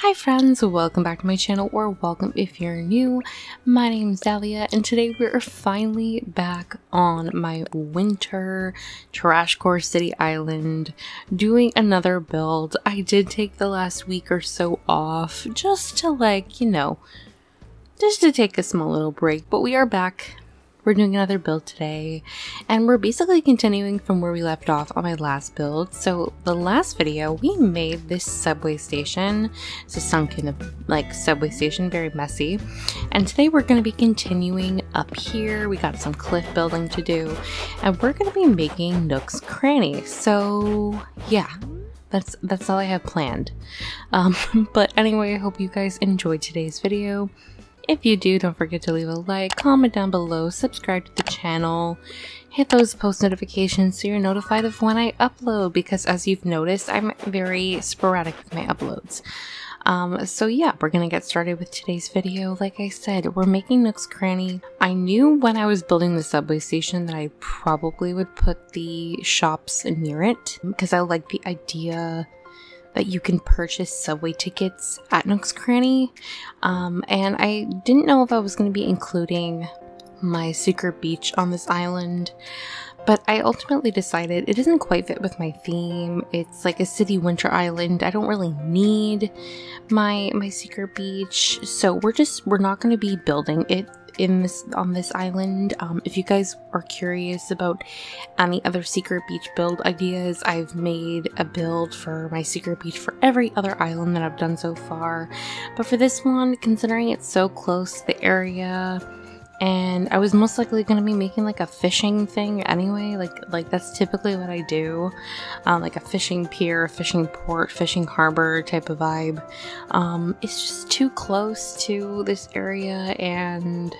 Hi friends, welcome back to my channel, or welcome if you're new. My name's Dalia, and today we're finally back on my winter TRASHCORE city island doing another build. I did take the last week or so off just to just to take a small little break, but we are back. We're doing another build today, and we're basically continuing from where we left off on my last build. So the last video, we made this subway station. It's a sunken subway station, very messy. And today we're going to be continuing up here. We got some cliff building to do, and we're going to be making Nook's cranny. So yeah, that's all I have planned. But anyway, I hope you guys enjoyed today's video. If you do, don't forget to leave a like, comment down below, subscribe to the channel, hit those post notifications so you're notified of when I upload, because as you've noticed, I'm very sporadic with my uploads. So yeah, we're gonna get started with today's video. Like I said, we're making Nook's cranny. I knew when I was building the subway station that I probably would put the shops near it, because I like the idea that you can purchase subway tickets at Nook's cranny, and I didn't know if I was going to be including my secret beach on this island, but I ultimately decided it doesn't quite fit with my theme. It's like a city winter island. I don't really need my secret beach, so we're not going to be building it on this island. If you guys are curious about any other secret beach build ideas, I've made a build for my secret beach for every other island that I've done so far, but for this one, considering it's so close to the area, and I was most likely going to be making like a fishing thing anyway, like that's typically what I do, like a fishing pier, fishing port, fishing harbor type of vibe. It's just too close to this area, and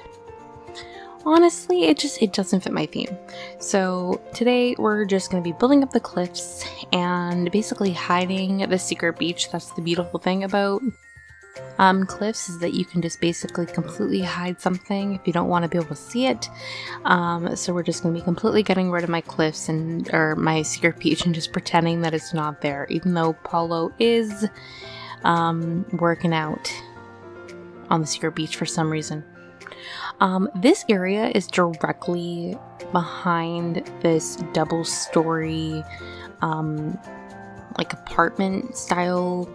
honestly, it doesn't fit my theme. So today we're just going to be building up the cliffs and basically hiding the secret beach. That's the beautiful thing about cliffs, is that you can just basically completely hide something if you don't want to be able to see it. So we're just going to be completely getting rid of my cliffs or my secret beach and just pretending that it's not there, even though Paulo is working out on the secret beach for some reason. This area is directly behind this double-story apartment style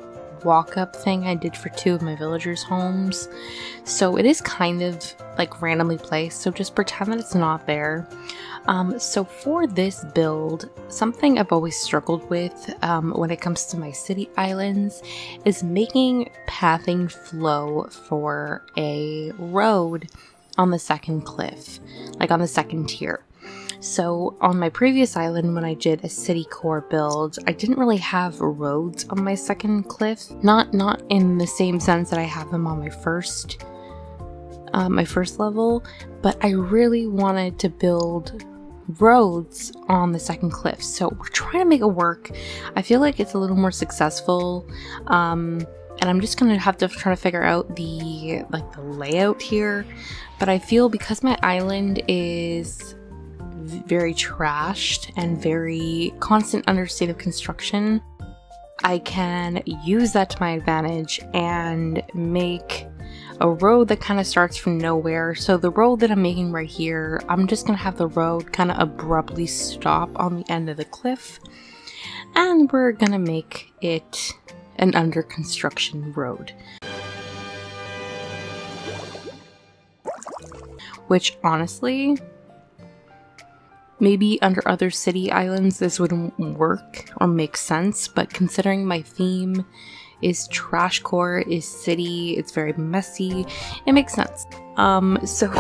walk-up thing I did for two of my villagers' homes. So it is kind of like randomly placed, so just pretend that it's not there. So for this build, something I've always struggled with when it comes to my city islands is making pathing flow for a road on the second cliff, like on the second tier. So on my previous island, when I did a city core build, I didn't really have roads on my second cliff. Not in the same sense that I have them on my first level, but I really wanted to build roads on the second cliff. So we're trying to make it work. I feel like it's a little more successful. And I'm just gonna have to try to figure out the layout here. But I feel because my island is very trashed and very constant under state of construction, I can use that to my advantage and make a road that kind of starts from nowhere. So the road that I'm making right here, I'm just gonna have the road kind of abruptly stop on the end of the cliff, and we're gonna make it an under construction road, which honestly, maybe under other city islands this wouldn't work or make sense, but considering my theme is TRASHCORE, is city, it's very messy, it makes sense. So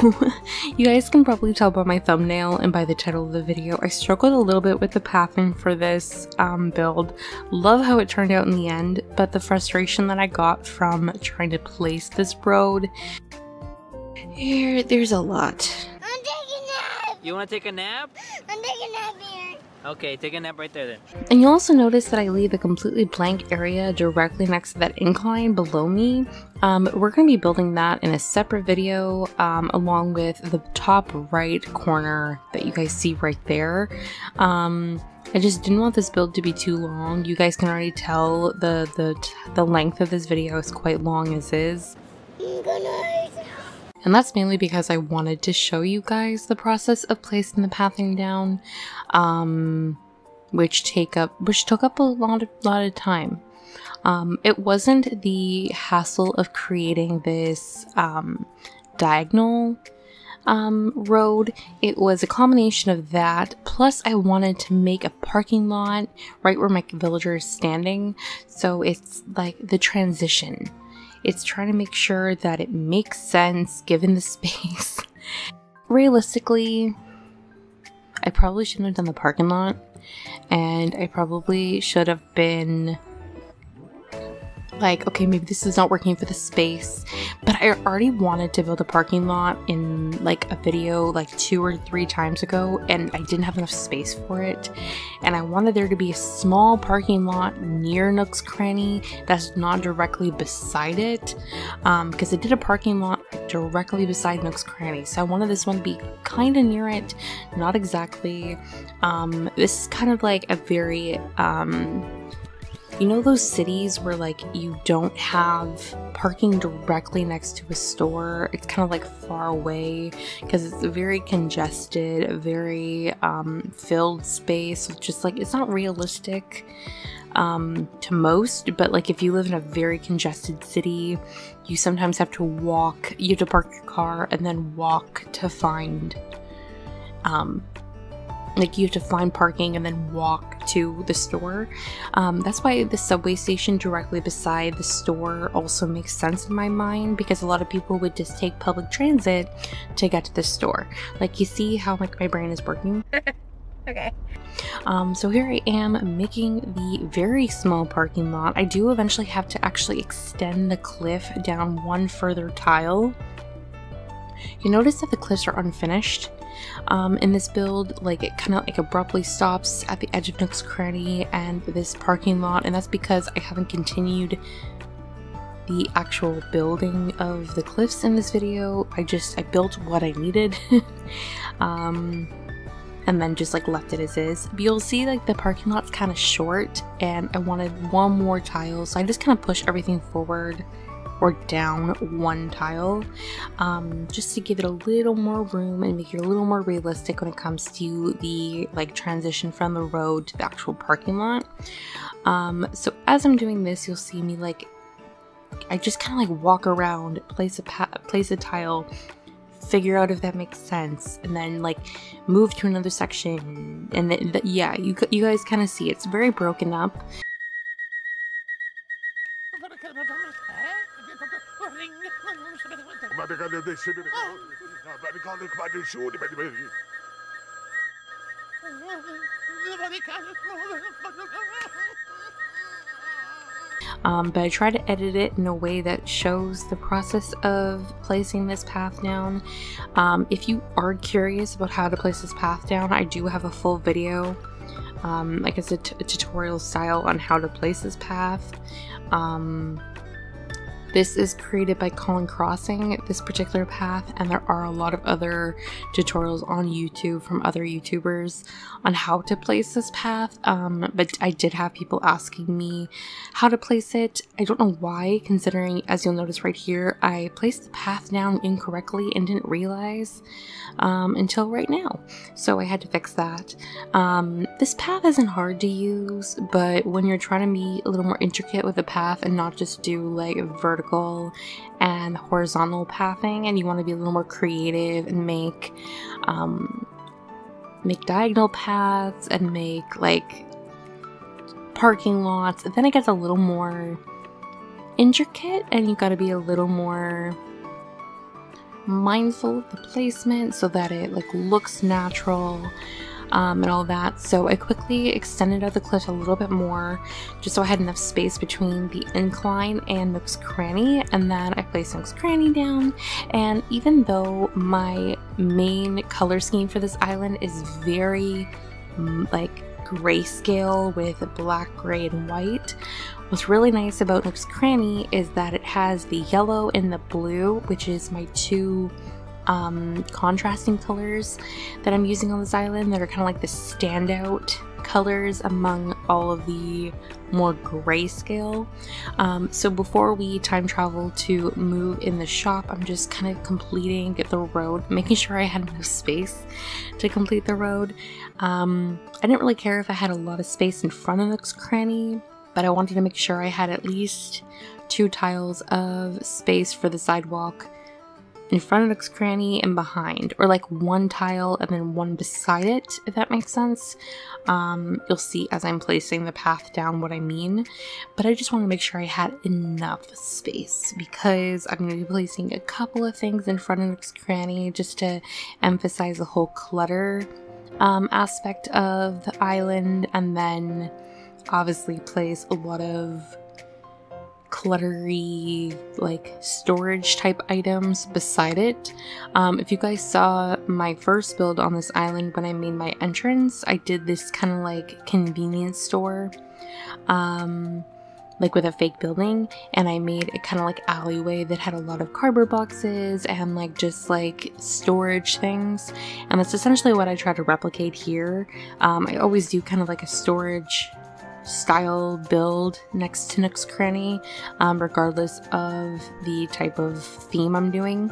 you guys can probably tell by my thumbnail and by the title of the video, I struggled a little bit with the pathing for this build. Love how it turned out in the end, but the frustration that I got from trying to place this road, there's a lot. You want to take a nap? I'm taking a nap here. Okay, take a nap right there then. And you'll also notice that I leave a completely blank area directly next to that incline below me. We're going to be building that in a separate video, along with the top right corner that you guys see right there. I just didn't want this build to be too long. You guys can already tell the length of this video is quite long as is. And that's mainly because I wanted to show you guys the process of placing the pathing down, which took up a lot of time. It wasn't the hassle of creating this diagonal road. It was a combination of that, plus I wanted to make a parking lot right where my villager is standing, so it's like the transition. It's trying to make sure that it makes sense given the space. Realistically, I probably shouldn't have done the parking lot, and I probably should have been like, okay, maybe this is not working for the space, but I already wanted to build a parking lot in like a video like 2 or 3 times ago, and I didn't have enough space for it, and I wanted there to be a small parking lot near Nook's Cranny that's not directly beside it, because I did a parking lot directly beside Nook's Cranny, so I wanted this one to be kind of near it, not exactly. This is kind of like a very you know those cities where like you don't have parking directly next to a store? It's kind of like far away because it's a very congested, very filled space. It's just like, it's not realistic to most, but like if you live in a very congested city, you sometimes have to walk, you have to park your car and then walk to find like you have to find parking and then walk to the store. That's why the subway station directly beside the store also makes sense in my mind, because a lot of people would just take public transit to get to the store. Like, you see how like my brain is working? Okay. So here I am making the very small parking lot. I do eventually have to actually extend the cliff down one further tile. You notice that the cliffs are unfinished in this build, like it kind of like abruptly stops at the edge of Nook's Cranny and this parking lot, and that's because I haven't continued the actual building of the cliffs in this video. I built what I needed and then just like left it as is. But you'll see like the parking lot's kind of short and I wanted one more tile, so I just kind of push everything forward or down one tile, just to give it a little more room and make it a little more realistic when it comes to the like transition from the road to the actual parking lot. So as I'm doing this, you'll see me like, I just kind of like walk around, place a tile, figure out if that makes sense, and then like move to another section, and then yeah, you guys kind of see it's very broken up. But I try to edit it in a way that shows the process of placing this path down. If you are curious about how to place this path down, I do have a full video, like it's a tutorial style on how to place this path. This is created by Colin Crossing, this particular path, and there are a lot of other tutorials on YouTube from other YouTubers on how to place this path, but I did have people asking me how to place it. I don't know why, considering, as you'll notice right here, I placed the path down incorrectly and didn't realize until right now, so I had to fix that. This path isn't hard to use, but when you're trying to be a little more intricate with the path and not just do like vertical and horizontal pathing, and you want to be a little more creative and make diagonal paths and make like parking lots, then it gets a little more intricate and you got to be a little more mindful of the placement so that it like looks natural and all that. So I quickly extended out the cliff a little bit more just so I had enough space between the incline and Nook's Cranny, and then I placed Nook's Cranny down. And even though my main color scheme for this island is very like grayscale with black, gray, and white, what's really nice about Nook's Cranny is that it has the yellow and the blue, which is my two contrasting colors that I'm using on this island that are kind of like the standout colors among all of the more grayscale. So before we time travel to move in the shop, I'm just kind of completing the road, making sure I had enough space to complete the road. I didn't really care if I had a lot of space in front of Nook's Cranny, but I wanted to make sure I had at least 2 tiles of space for the sidewalk in front of Nook's Cranny and behind, or like 1 tile and then 1 beside it, if that makes sense. You'll see as I'm placing the path down what I mean, but I just want to make sure I had enough space because I'm going to be placing a couple of things in front of Nook's Cranny just to emphasize the whole clutter aspect of the island, and then obviously place a lot of cluttery like storage type items beside it. If you guys saw my first build on this island when I made my entrance, I did this kind of like convenience store like with a fake building, and I made a kind of like alleyway that had a lot of cardboard boxes and like just like storage things, and that's essentially what I try to replicate here. I always do kind of like a storage style build next to Nook's Cranny, regardless of the type of theme I'm doing.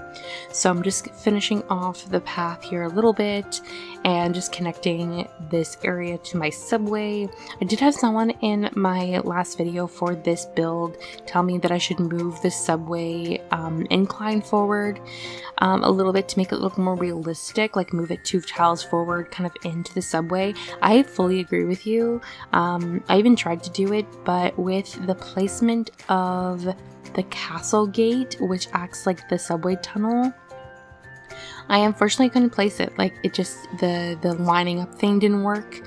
So I'm just finishing off the path here a little bit and just connecting this area to my subway. I did have someone in my last video for this build tell me that I should move the subway incline forward a little bit to make it look more realistic, like move it 2 tiles forward kind of into the subway. I fully agree with you. I even tried to do it, but with the placement of the castle gate, which acts like the subway tunnel, I unfortunately couldn't place it. Like, it just, the lining up thing didn't work,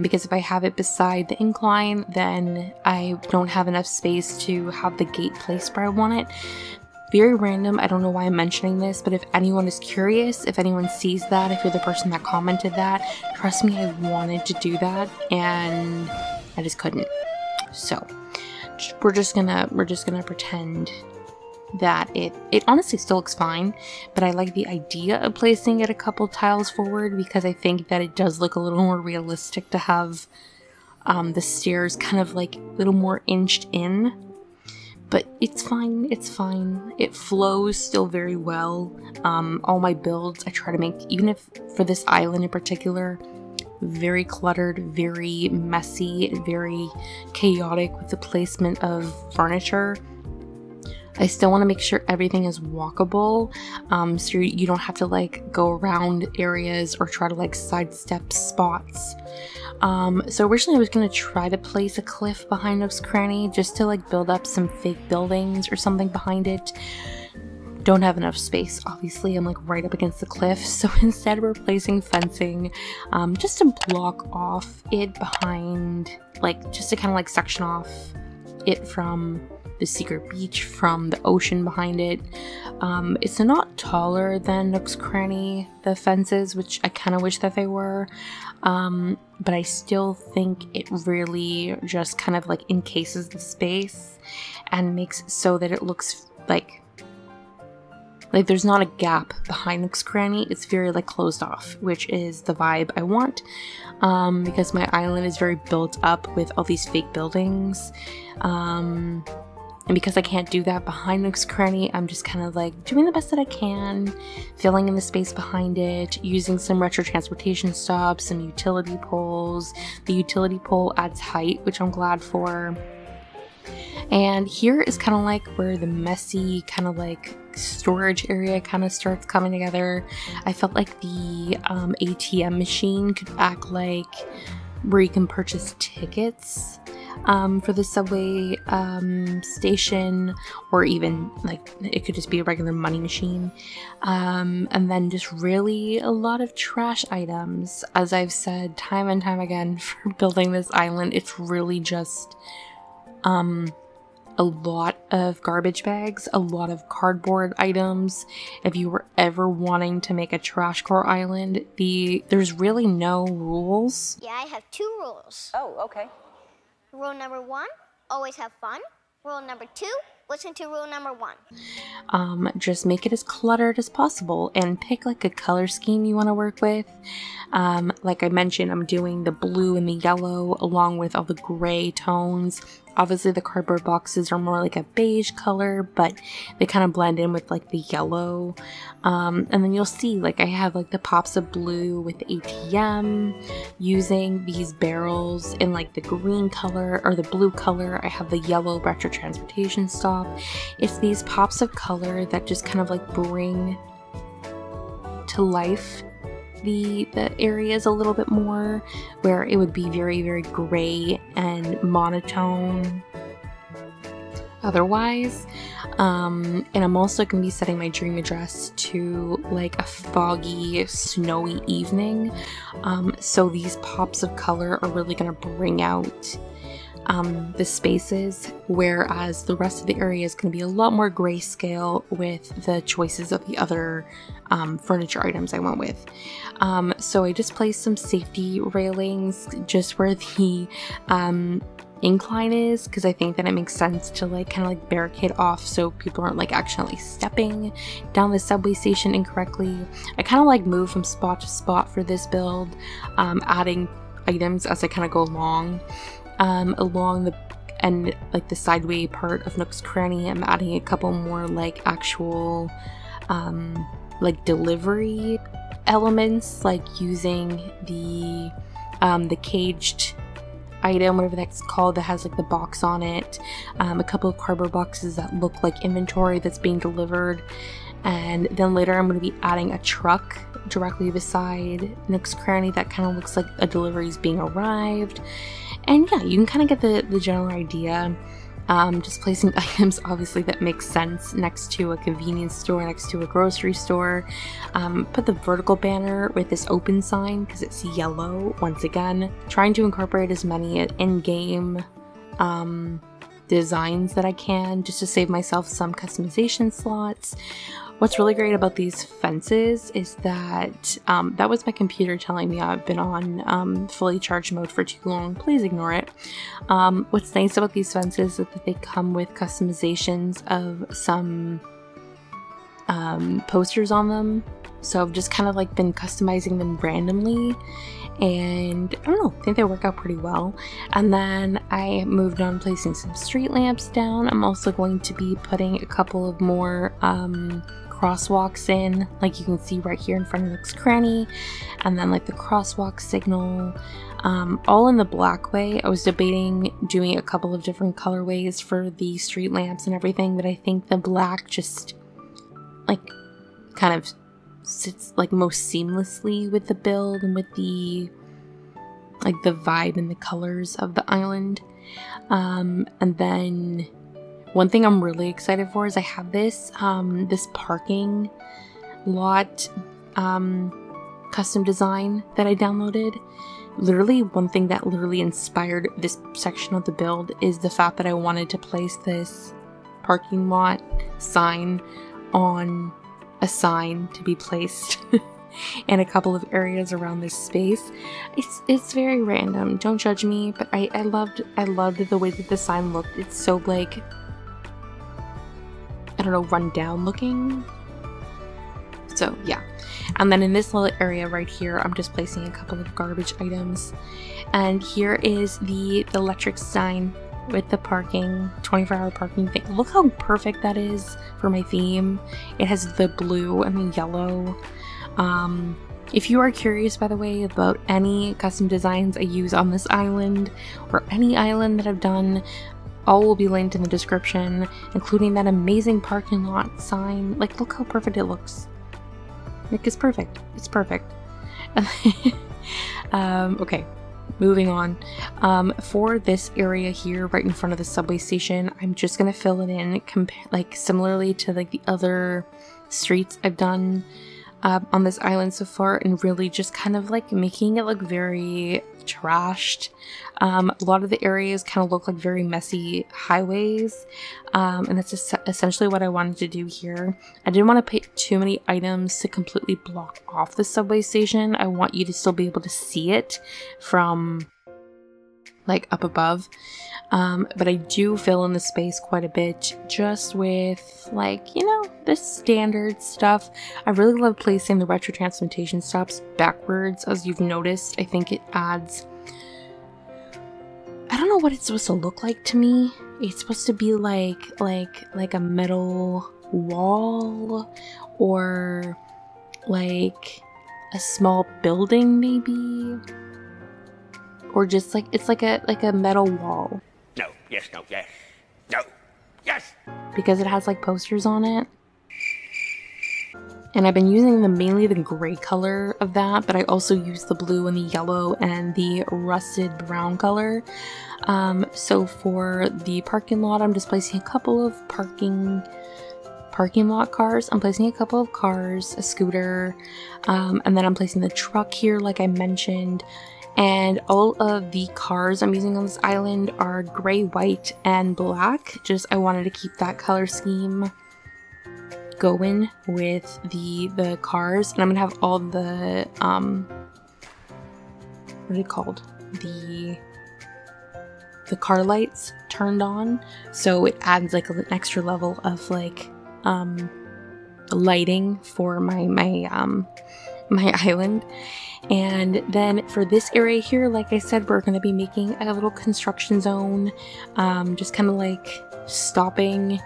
because if I have it beside the incline, then I don't have enough space to have the gate placed where I want it. Very random, I don't know why I'm mentioning this, but if anyone is curious, if anyone sees that, if you're the person that commented that, trust me, I wanted to do that, and I just couldn't. So, we're just gonna pretend that it honestly still looks fine, but I like the idea of placing it a couple tiles forward because I think that it does look a little more realistic to have the stairs kind of like a little more inched in. But it's fine, it's fine. It flows still very well. All my builds I try to make, even if for this island in particular, very cluttered, very messy, very chaotic with the placement of furniture, I still want to make sure everything is walkable, so you don't have to like go around areas or try to like sidestep spots. So originally I was going to try to place a cliff behind Nook's Cranny just to like build up some fake buildings or something behind it. Don't have enough space, obviously. I'm like right up against the cliff, so instead we're placing fencing just to block off it behind, like just to kind of like section off it from the secret beach, from the ocean behind it. It's not taller than Nook's Cranny, the fences, which I kind of wish that they were, but I still think it really just kind of like encases the space and makes so that it looks like there's not a gap behind Nook's Cranny. It's very like closed off, which is the vibe I want, because my island is very built up with all these fake buildings, and because I can't do that behind Nook's Cranny, I'm just kind of like doing the best that I can, filling in the space behind it, using some retro transportation stops, some utility poles. The utility pole adds height, which I'm glad for. And here is kind of like where the messy kind of like storage area kind of starts coming together. I felt like the ATM machine could act like where you can purchase tickets for the subway station, or even like it could just be a regular money machine, and then just really a lot of trash items. As I've said time and time again for building this island, it's really just a lot of garbage bags, a lot of cardboard items. If you were ever wanting to make a TRASHCORE island, there's really no rules. Yeah, I have 2 rules. Oh, okay. Rule number 1, always have fun. Rule number 2, Listen to rule number 1. Just make it as cluttered as possible and pick like a color scheme you want to work with. Like I mentioned, I'm doing the blue and the yellow along with all the gray tones. Obviously the cardboard boxes are more like a beige color, but they kind of blend in with like the yellow. And then you'll see like I have like the pops of blue with the ATM, using these barrels in like the green color or the blue color. I have the yellow retro transportation stop. It's these pops of color that just kind of like bring to life the areas a little bit more, where it would be very, very gray and monotone otherwise. And I'm also going to be setting my dream address to like a foggy, snowy evening. So these pops of color are really going to bring out the spaces, whereas the rest of the area is going to be a lot more grayscale with the choices of the other furniture items I went with. So I just placed some safety railings just where the incline is, because I think that it makes sense to like kind of like barricade off so people aren't like accidentally stepping down the subway station incorrectly. I kind of like move from spot to spot for this build, adding items as I kind of go along. Along the and like the sideway part of Nook's Cranny, I'm adding a couple more like actual like delivery elements, like using the caged item, whatever that's called, that has like the box on it, a couple of cardboard boxes that look like inventory that's being delivered, and then later I'm going to be adding a truck directly beside Nook's Cranny that kind of looks like a delivery is being arrived. And yeah, you can kind of get the general idea. Just placing items obviously that makes sense next to a convenience store, next to a grocery store. Put the vertical banner with this open sign because it's yellow once again. Trying to incorporate as many in-game designs that I can, just to save myself some customization slots. What's really great about these fences is that, that was my computer telling me I've been on fully charged mode for too long. Please ignore it. What's nice about these fences is that they come with customizations of some posters on them. So I've just kind of like been customizing them randomly, and I don't know, I think they work out pretty well. And then I moved on placing some street lamps down. I'm also going to be putting a couple of more crosswalks in, like you can see right here in front of Nook's Cranny, and then like the crosswalk signal, all in the black way. I was debating doing a couple of different colorways for the street lamps and everything, but I think the black just like kind of sits like most seamlessly with the build and with the like the vibe and the colors of the island. And then one thing I'm really excited for is I have this this parking lot custom design that I downloaded. Literally, one thing that literally inspired this section of the build is the fact that I wanted to place this parking lot sign on a sign to be placed in a couple of areas around this space. It's very random, don't judge me, but I loved the way that the sign looked. It's so like, I don't know, run down looking. So yeah. And then in this little area right here, I'm just placing a couple of garbage items. And here is the electric sign with the parking, 24-hour parking thing. Look how perfect that is for my theme. It has the blue and the yellow. If you are curious, by the way, about any custom designs I use on this island, or any island that I've done, all will be linked in the description, including that amazing parking lot sign. Like, look how perfect it looks. Like, it's perfect. It's perfect. Okay. Moving on, for this area here right in front of the subway station, I'm just gonna fill it in like similarly to like the other streets I've done on this island so far, and really just kind of like making it look very trashed. A lot of the areas kind of look like very messy highways, and that's just essentially what I wanted to do here. I didn't want to put too many items to completely block off the subway station. I want you to still be able to see it from like up above. But I do fill in the space quite a bit just with, like, you know, the standard stuff. I really love placing the retro transmutation stops backwards, as you've noticed. I think it adds, I don't know what it's supposed to look like to me. It's supposed to be like a metal wall, or like a small building maybe, or just like it's like a metal wall. No, yes, no, yes, no, yes. Because it has like posters on it. And I've been using mainly the gray color of that, but I also use the blue and the yellow and the rusted brown color. So for the parking lot, I'm just placing a couple of parking lot cars. I'm placing a couple of cars, a scooter, and then I'm placing the truck here like I mentioned. And all of the cars I'm using on this island are gray, white, and black. Just, I wanted to keep that color scheme going with the cars. And I'm gonna have all the what are they called, the car lights turned on, so it adds like an extra level of like lighting for my island. And then for this area here, like I said, we're going to be making a little construction zone, just kind of like stopping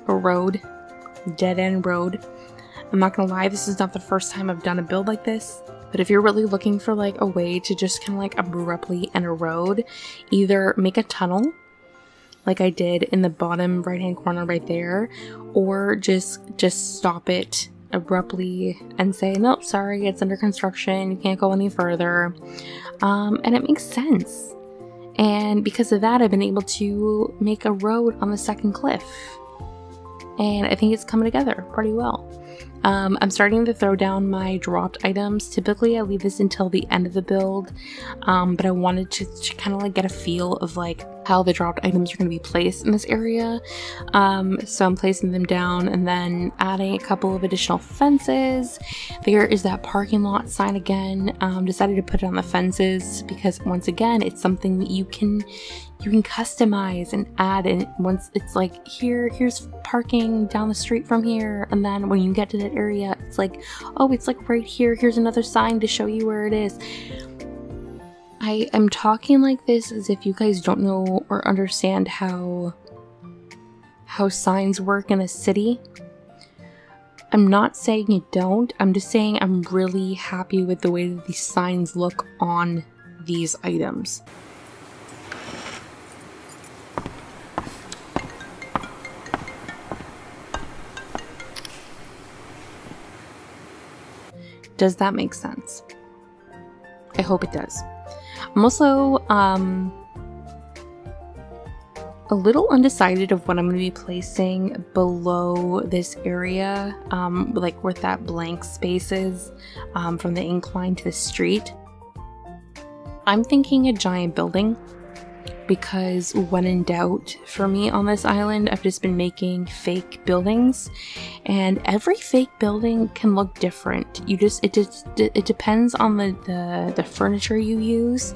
a road, dead-end road. I'm not gonna lie, this is not the first time I've done a build like this, but if you're really looking for like a way to just kind of like abruptly end a road, either make a tunnel like I did in the bottom right hand corner right there, or just stop it abruptly and say, nope, sorry, it's under construction, you can't go any further. And it makes sense. And because of that, I've been able to make a road on the second cliff. And I think it's coming together pretty well. I'm starting to throw down my dropped items. Typically I leave this until the end of the build, but I wanted to kind of like get a feel of like how the dropped items are going to be placed in this area. So I'm placing them down and then adding a couple of additional fences. There is that parking lot sign again. Decided to put it on the fences because once again, it's something that you can customize and add, and once it's like here's parking down the street from here, and then when you get to that area, it's like, oh, it's like right here, here's another sign to show you where it is. I am talking like this as if you guys don't know or understand how signs work in a city. I'm not saying you don't, I'm just saying I'm really happy with the way that these signs look on these items. Does that make sense? I hope it does. I'm also a little undecided of what I'm going to be placing below this area, like where that blank space is, from the incline to the street. I'm thinking a giant building, because when in doubt for me on this island, I've just been making fake buildings, and every fake building can look different. It depends on the furniture you use.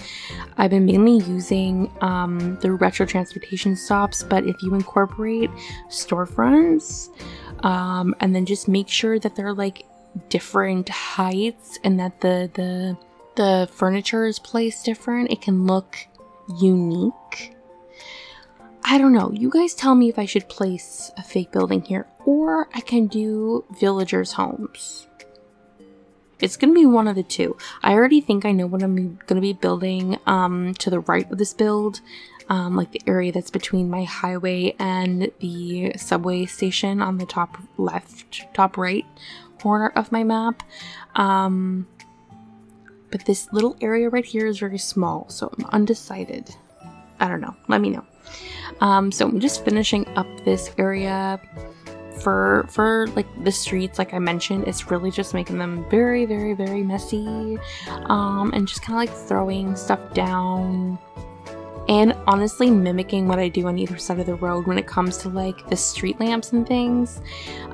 I've been mainly using the retro transportation stops, but if you incorporate storefronts, and then just make sure that they're like different heights and that the furniture is placed different, it can look unique. I don't know, you guys tell me if I should place a fake building here, or I can do villagers' homes. It's gonna be one of the two. I already think I know what I'm gonna be building to the right of this build, like the area that's between my highway and the subway station on the top right corner of my map. But this little area right here is very small, so I'm undecided. I don't know, let me know. So I'm just finishing up this area for like the streets. Like I mentioned, it's really just making them very, very, very messy, and just kind of like throwing stuff down. and honestly mimicking what I do on either side of the road when it comes to like the street lamps and things.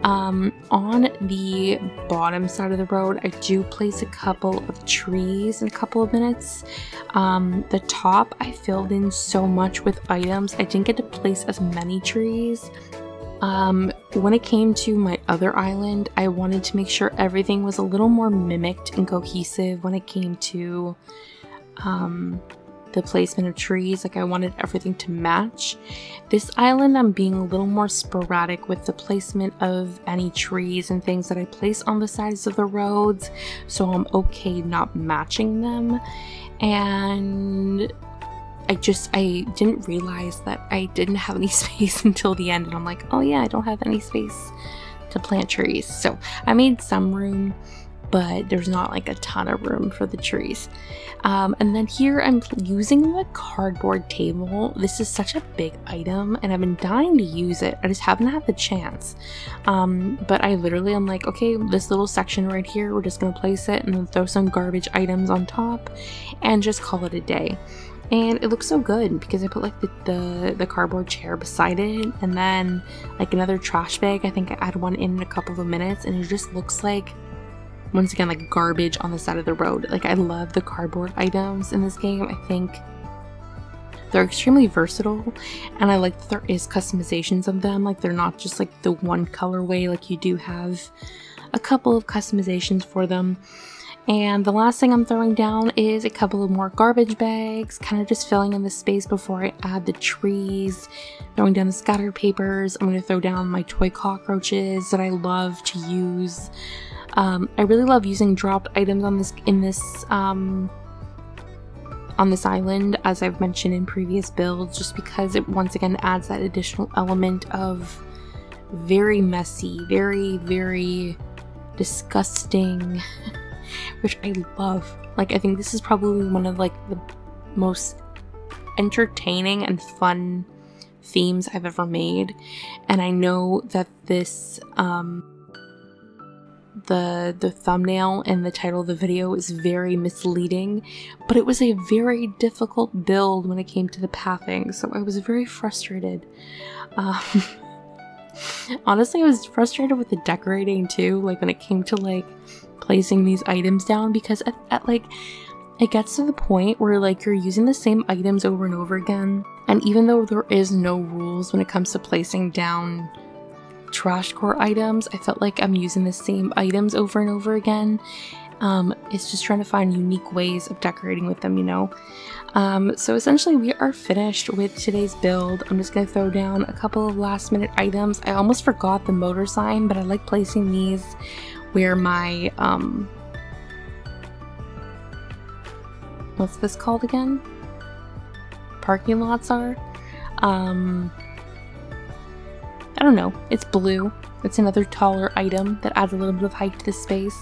On the bottom side of the road, I do place a couple of trees in a couple of minutes. The top I filled in so much with items, I didn't get to place as many trees. When it came to my other island, I wanted to make sure everything was a little more mimicked and cohesive when it came to the placement of trees. Like I wanted everything to match. This island, I'm being a little more sporadic with the placement of any trees and things that I place on the sides of the roads, so I'm okay not matching them. And I didn't realize that I didn't have any space until the end, and I'm like, oh yeah, I don't have any space to plant trees. So I made some room, but there's not like a ton of room for the trees. And then here I'm using the cardboard table. This is such a big item and I've been dying to use it. I just haven't had the chance. But I literally am like, okay, this little section right here, we're just gonna place it and then throw some garbage items on top and just call it a day. And it looks so good because I put like the cardboard chair beside it, and then like another trash bag. I think I add one in a couple of minutes, and it just looks like, once again, like garbage on the side of the road. Like I love the cardboard items in this game. I think they're extremely versatile, and I like that there is customizations of them. Like they're not just like the one colorway, like you do have a couple of customizations for them. And the last thing I'm throwing down is a couple of more garbage bags, kind of just filling in the space before I add the trees, throwing down the scattered papers. I'm going to throw down my toy cockroaches that I love to use. I really love using dropped items on this island, as I've mentioned in previous builds, just because it once again adds that additional element of very messy, very, very disgusting, which I love. Like, I think this is probably one of like the most entertaining and fun themes I've ever made, and I know that this the thumbnail and the title of the video is very misleading, but it was a very difficult build when it came to the pathing, so I was very frustrated. Honestly, I was frustrated with the decorating too, like when it came to like placing these items down, because at like it gets to the point where like you're using the same items over and over again, and even though there is no rules when it comes to placing down TRASHCORE items, I felt like I'm using the same items over and over again. It's just trying to find unique ways of decorating with them, you know? So essentially we are finished with today's build. I'm just going to throw down a couple of last minute items. I almost forgot the motor sign, but I like placing these where my, what's this called again? Parking lots are. I don't know, it's blue. It's another taller item that adds a little bit of height to the space.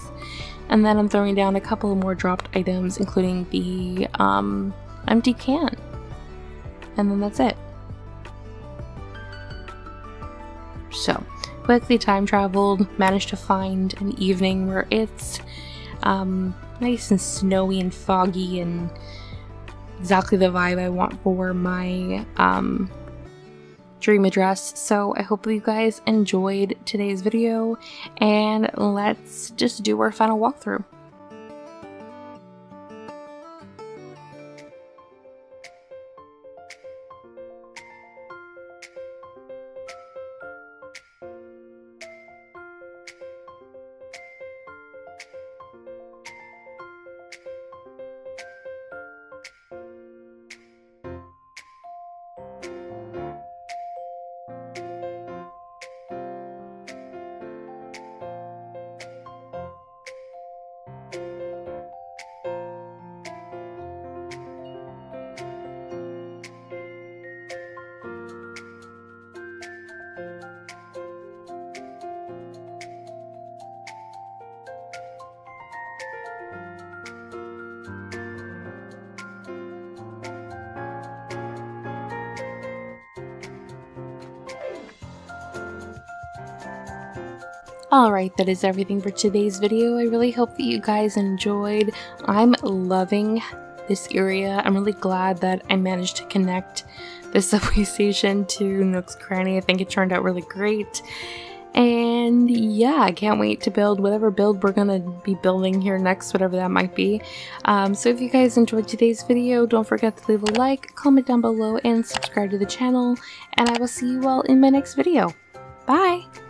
And then I'm throwing down a couple of more dropped items, including the empty can. And then that's it. So, quickly time traveled, managed to find an evening where it's nice and snowy and foggy and exactly the vibe I want for my dream address. So I hope you guys enjoyed today's video, and let's just do our final walkthrough. Alright, that is everything for today's video. I really hope that you guys enjoyed. I'm loving this area. I'm really glad that I managed to connect the subway station to Nook's Cranny. I think it turned out really great. And yeah, I can't wait to build whatever build we're gonna be building here next, whatever that might be. So if you guys enjoyed today's video, don't forget to leave a like, comment down below, and subscribe to the channel. And I will see you all in my next video. Bye!